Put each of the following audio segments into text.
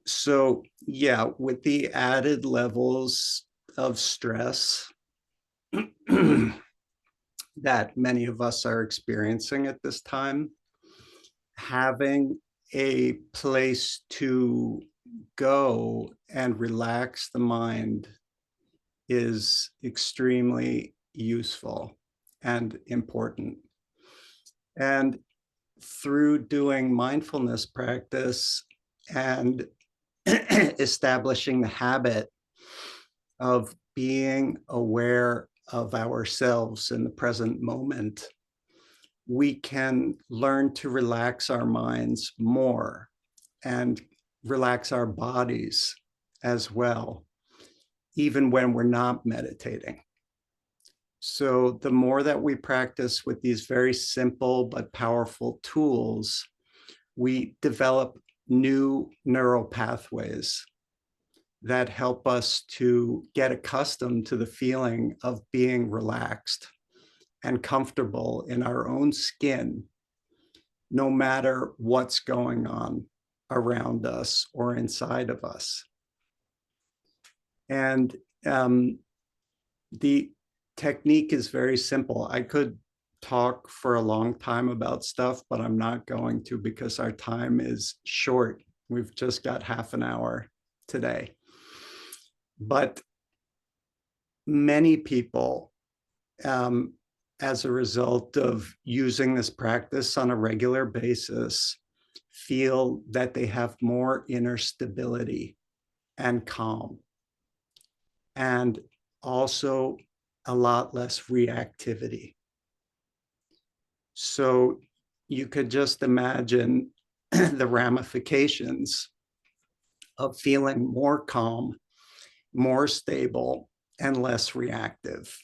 So yeah, with the added levels of stress that many of us are experiencing at this time, having a place to go and relax the mind is extremely useful and important. And through doing mindfulness practice and establishing the habit of being aware of ourselves in the present moment, we can learn to relax our minds more and relax our bodies as well, even when we're not meditating. So the more that we practice with these very simple but powerful tools, we develop new neural pathways that help us to get accustomed to the feeling of being relaxed and comfortable in our own skin, no matter what's going on around us or inside of us. And the technique is very simple. I could talk for a long time about stuff, but I'm not going to because our time is short. We've just got half an hour today. But many people, as a result of using this practice on a regular basis, feel that they have more inner stability and calm, and also a lot less reactivity. So you could just imagine the ramifications of feeling more calm, more stable, and less reactive.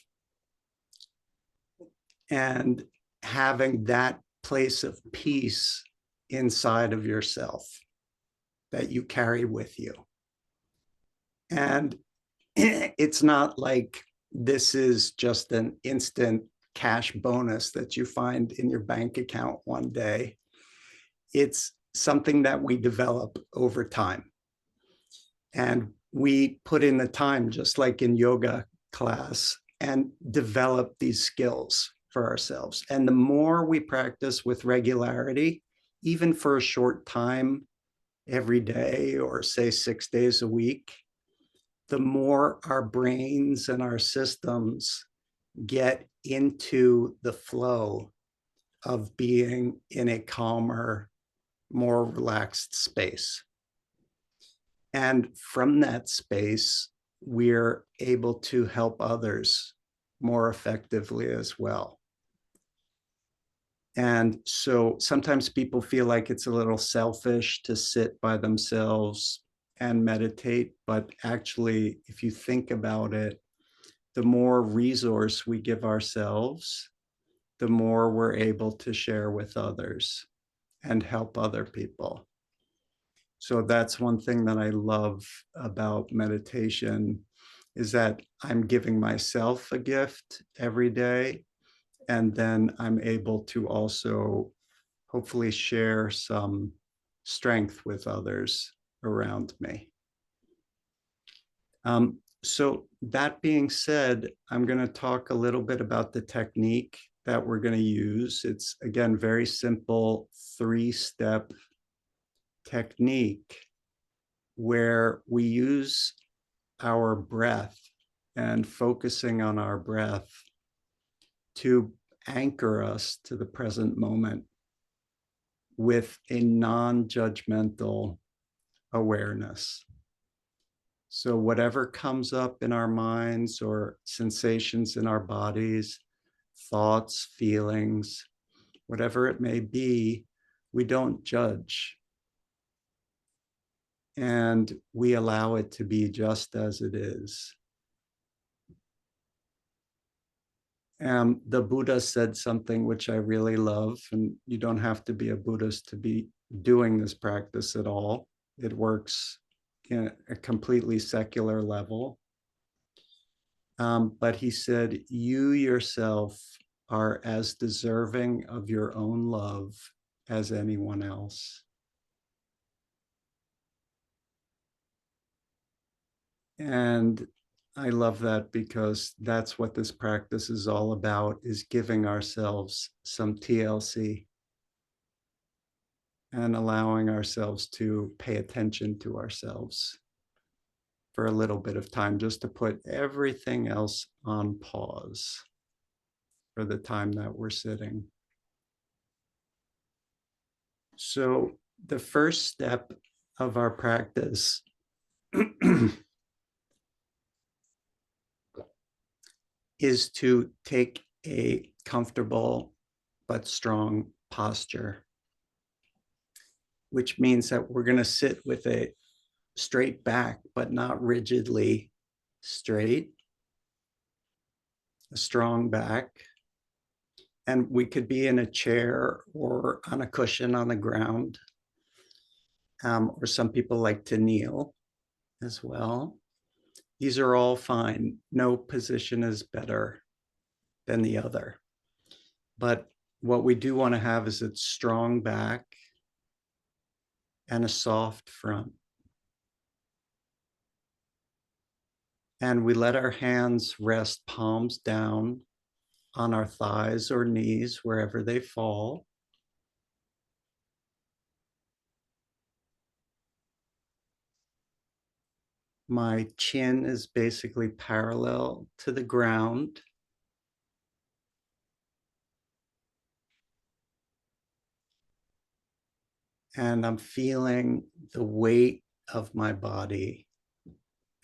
And having that place of peace inside of yourself that you carry with you. And it's not like this is just an instant cash bonus that you find in your bank account one day. It's something that we develop over time. And we put in the time, just like in yoga class, and develop these skills for ourselves. And the more we practice with regularity, even for a short time every day, or say 6 days a week, the more our brains and our systems get into the flow of being in a calmer, more relaxed space. And from that space, we're able to help others more effectively as well. And so sometimes people feel like it's a little selfish to sit by themselves and meditate, but actually, if you think about it, the more resource we give ourselves, the more we're able to share with others and help other people. So that's one thing that I love about meditation, is that I'm giving myself a gift every day, and then I'm able to also hopefully share some strength with others around me. So that being said, I'm going to talk a little bit about the technique that we're going to use. It's, again, very simple 3-step technique where we use our breath and focusing on our breath to anchor us to the present moment with a non-judgmental awareness. So whatever comes up in our minds or sensations in our bodies, thoughts, feelings, whatever it may be, we don't judge. And we allow it to be just as it is. The Buddha said something which I really love, and you don't have to be a Buddhist to be doing this practice at all. It works in a completely secular level. But he said, you yourself are as deserving of your own love as anyone else. And I love that because that's what this practice is all about, is giving ourselves some TLC and allowing ourselves to pay attention to ourselves for a little bit of time, just to put everything else on pause for the time that we're sitting. So the first step of our practice is to take a comfortable but strong posture, which means that we're going to sit with a straight back, but not rigidly straight, a strong back. And we could be in a chair or on a cushion on the ground, or some people like to kneel as well. These are all fine. No position is better than the other. But what we do want to have is a strong back and a soft front. And we let our hands rest palms down on our thighs or knees, wherever they fall. My chin is basically parallel to the ground. And I'm feeling the weight of my body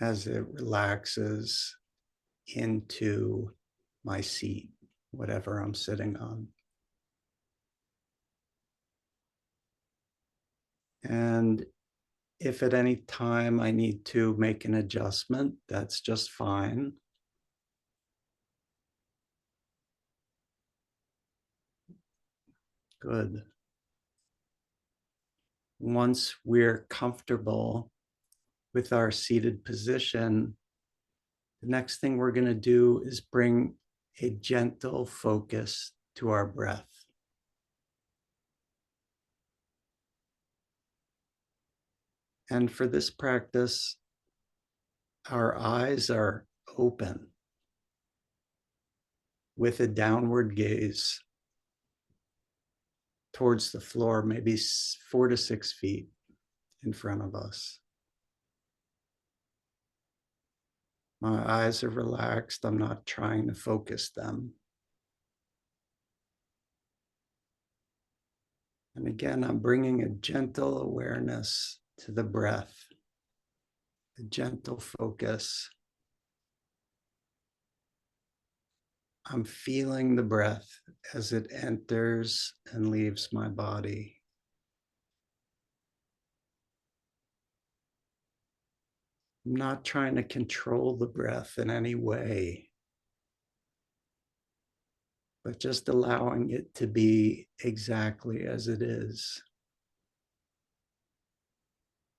as it relaxes into my seat, whatever I'm sitting on. And if at any time I need to make an adjustment, that's just fine. Good. Once we're comfortable with our seated position, the next thing we're going to do is bring a gentle focus to our breath. And for this practice, our eyes are open with a downward gaze towards the floor, maybe 4 to 6 feet in front of us. My eyes are relaxed. I'm not trying to focus them. And again, I'm bringing a gentle awareness to the breath, a gentle focus. I'm feeling the breath as it enters and leaves my body. I'm not trying to control the breath in any way, but just allowing it to be exactly as it is.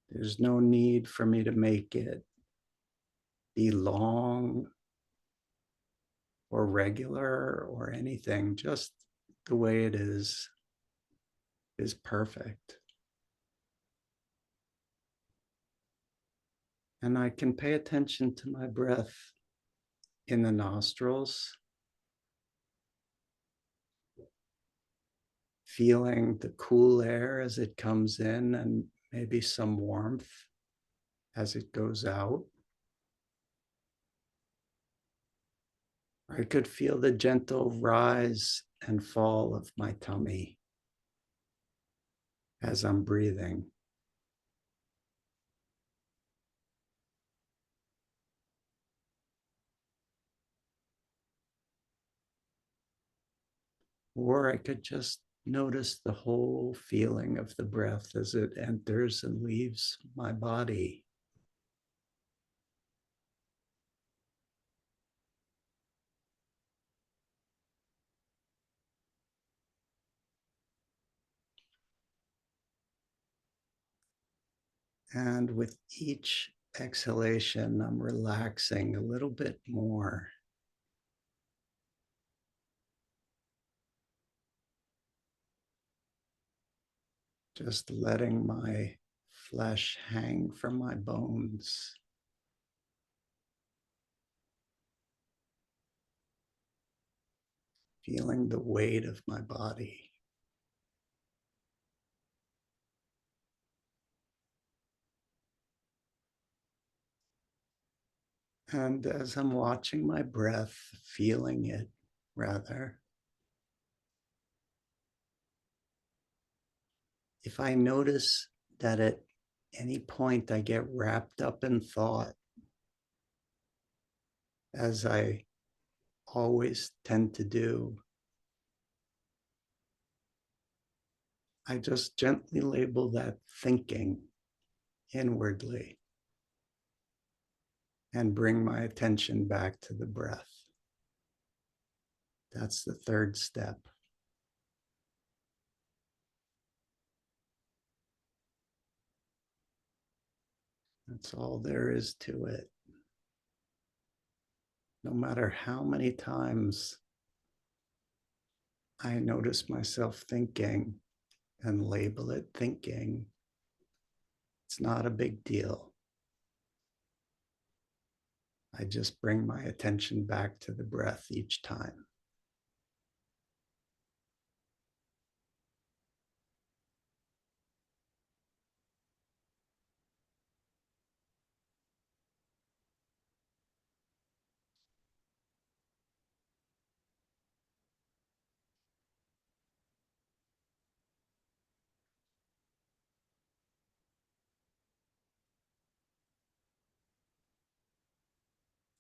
There's no need for me to make it be long or regular or anything. Just the way it is perfect. And I can pay attention to my breath in the nostrils, feeling the cool air as it comes in and maybe some warmth as it goes out. I could feel the gentle rise and fall of my tummy as I'm breathing. Or I could just notice the whole feeling of the breath as it enters and leaves my body. And with each exhalation, I'm relaxing a little bit more. Just letting my flesh hang from my bones. feeling the weight of my body. And as I'm watching my breath, feeling it rather, if I notice that at any point I get wrapped up in thought, as I always tend to do, I just gently label that thinking inwardly and bring my attention back to the breath. That's the third step. That's all there is to it. No matter how many times I notice myself thinking and label it thinking, it's not a big deal. I just bring my attention back to the breath each time.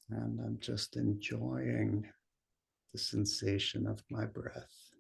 And I'm just enjoying the sensation of my breath.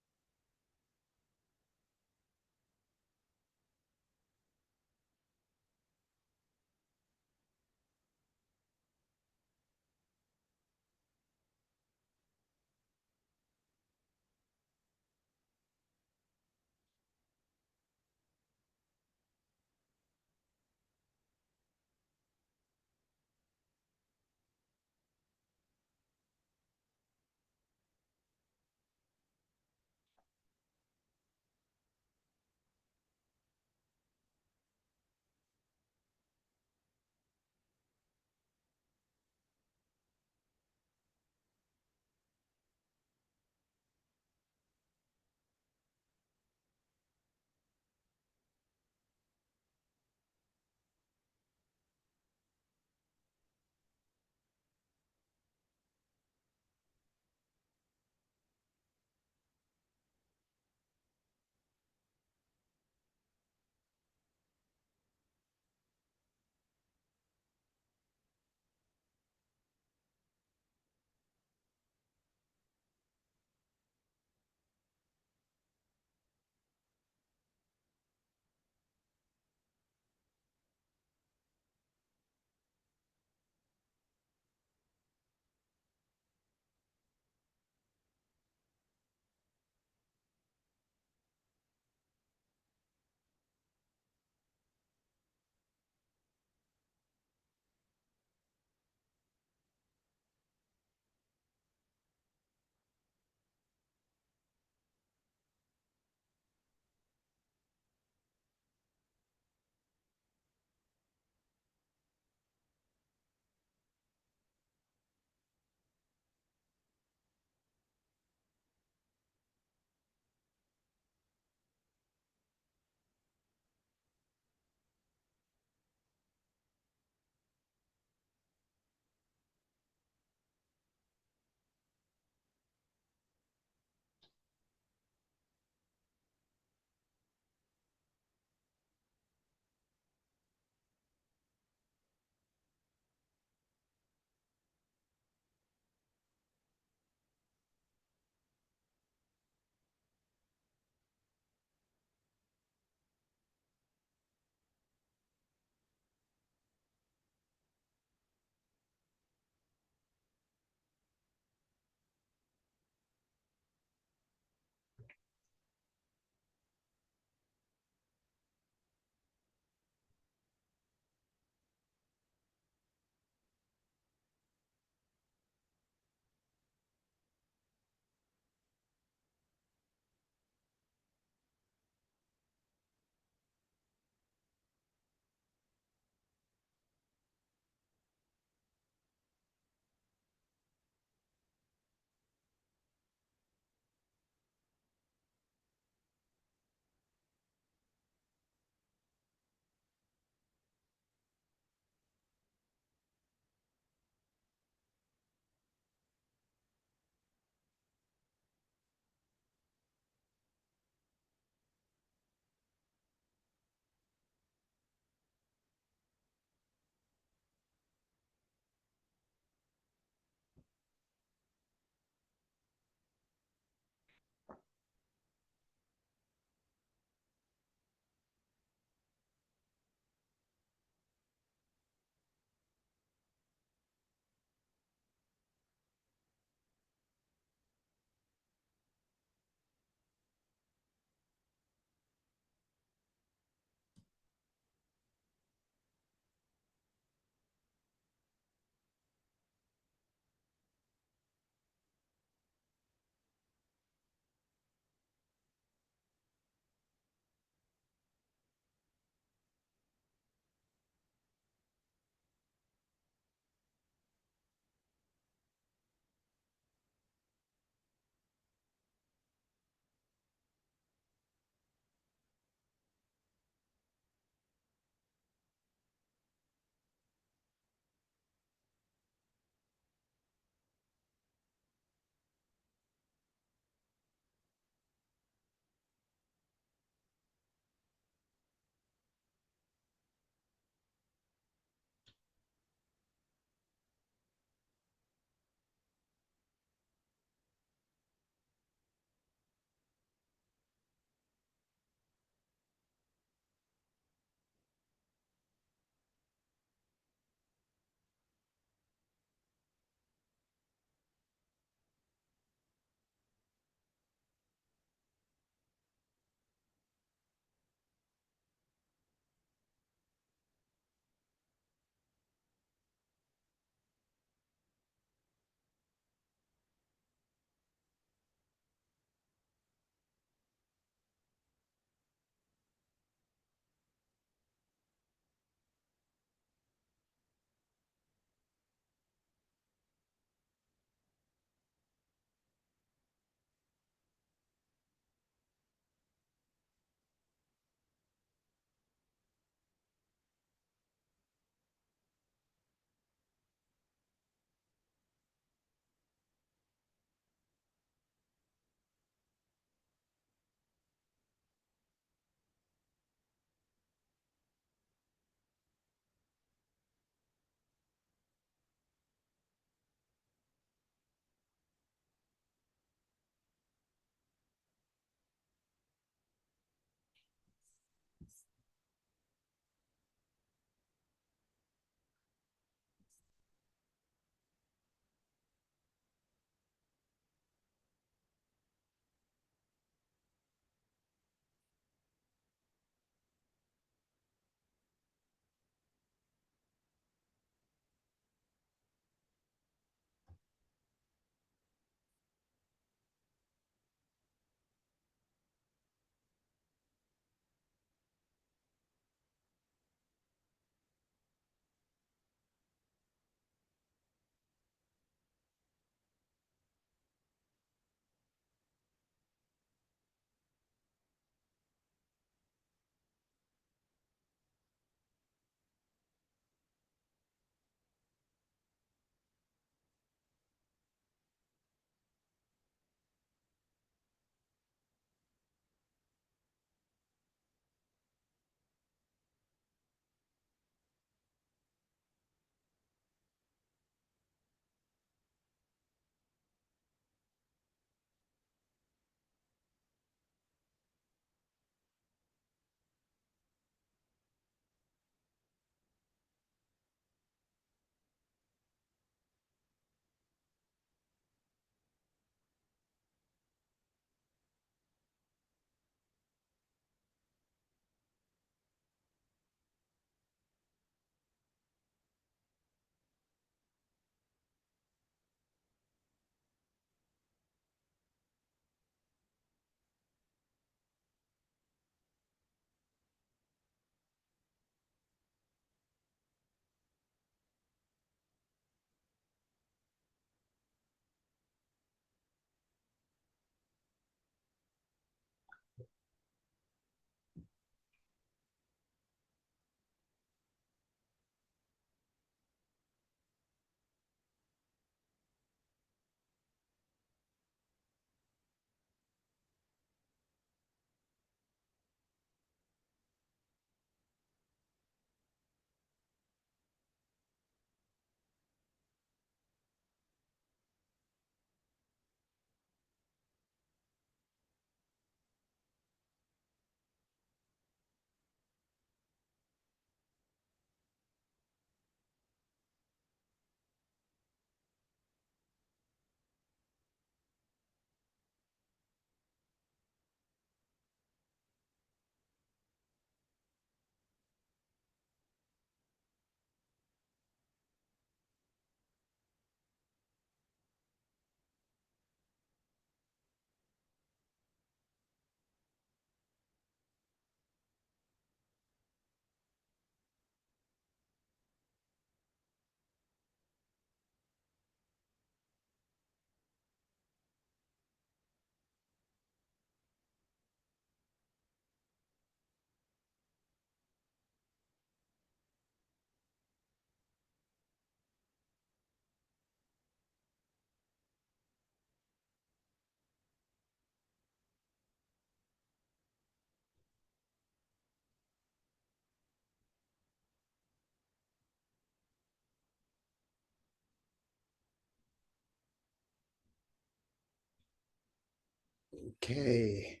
Okay.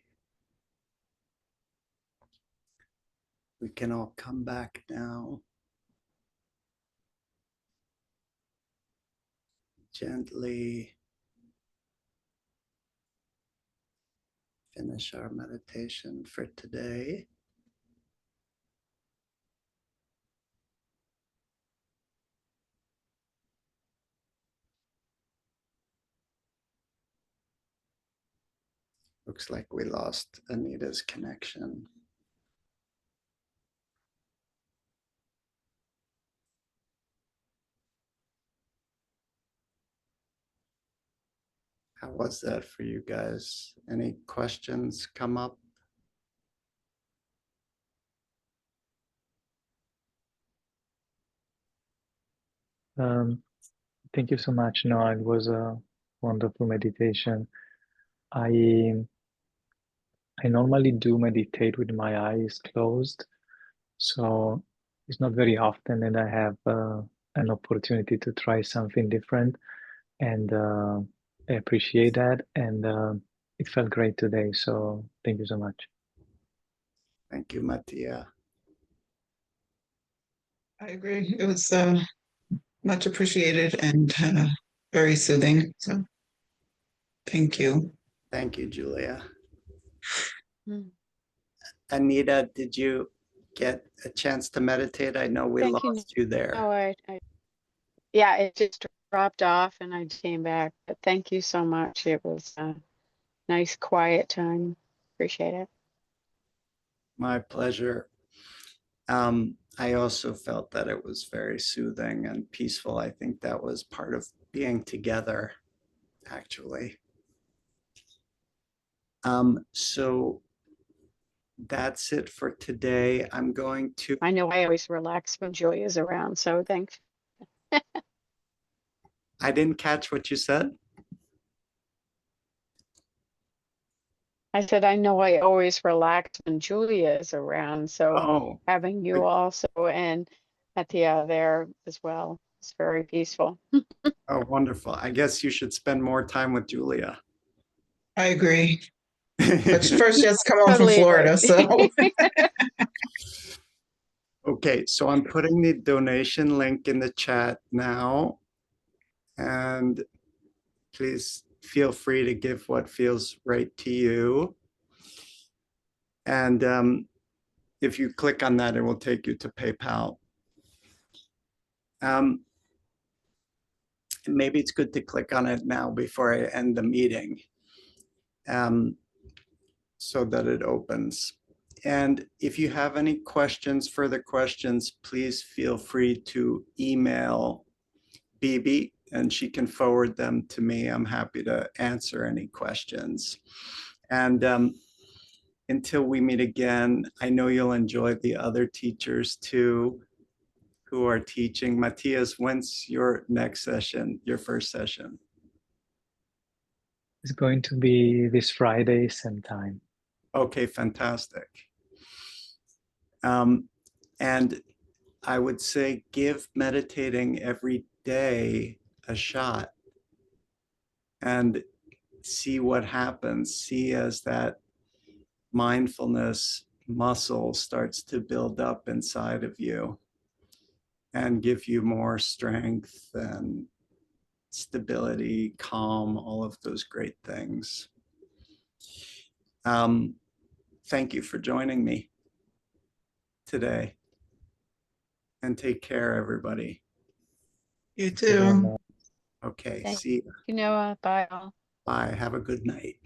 We can all come back now. Gently finish our meditation for today. Looks like we lost Anita's connection. How was that for you guys? Any questions come up? Thank you so much, Noah. It was a wonderful meditation. I normally do meditate with my eyes closed, so it's not very often that I have an opportunity to try something different, and I appreciate that. And it felt great today, so thank you so much. Thank you, Mattia. I agree. It was much appreciated and very soothing. So thank you. Thank you, Julia. Mm. Anita, did you get a chance to meditate? I know we Thank you. lost you there. No, yeah, it just dropped off and I came back. But thank you so much. It was a nice, quiet time. Appreciate it. My pleasure. I also felt that it was very soothing and peaceful. I think that was part of being together, actually. So that's it for today. I'm going to. I know I always relax when Julia's around, so thanks. I didn't catch what you said. I said, I know I always relax when Julia is around, so Oh, having you also and Atia there as well is very peaceful. oh, wonderful. I guess you should spend more time with Julia. I agree. But first, just come home from Totally Florida. agree. So Okay, so I'm putting the donation link in the chat now. And please feel free to give what feels right to you. And if you click on that, it will take you to PayPal. Maybe it's good to click on it now before I end the meeting, so that it opens. And if you have any questions, further questions, please feel free to email Bibi and she can forward them to me. I'm happy to answer any questions. And until we meet again, I know you'll enjoy the other teachers too who are teaching. Matthias, when's your next session, your first session? It's going to be this Friday, same time. Okay, fantastic. And I would say give meditating every day a shot and see what happens. See as that mindfulness muscle starts to build up inside of you and give you more strength and stability, calm, all of those great things. Thank you for joining me today. And take care, everybody. you too. Okay, Thank see you. you, Noah. Bye all. Bye. Have a good night.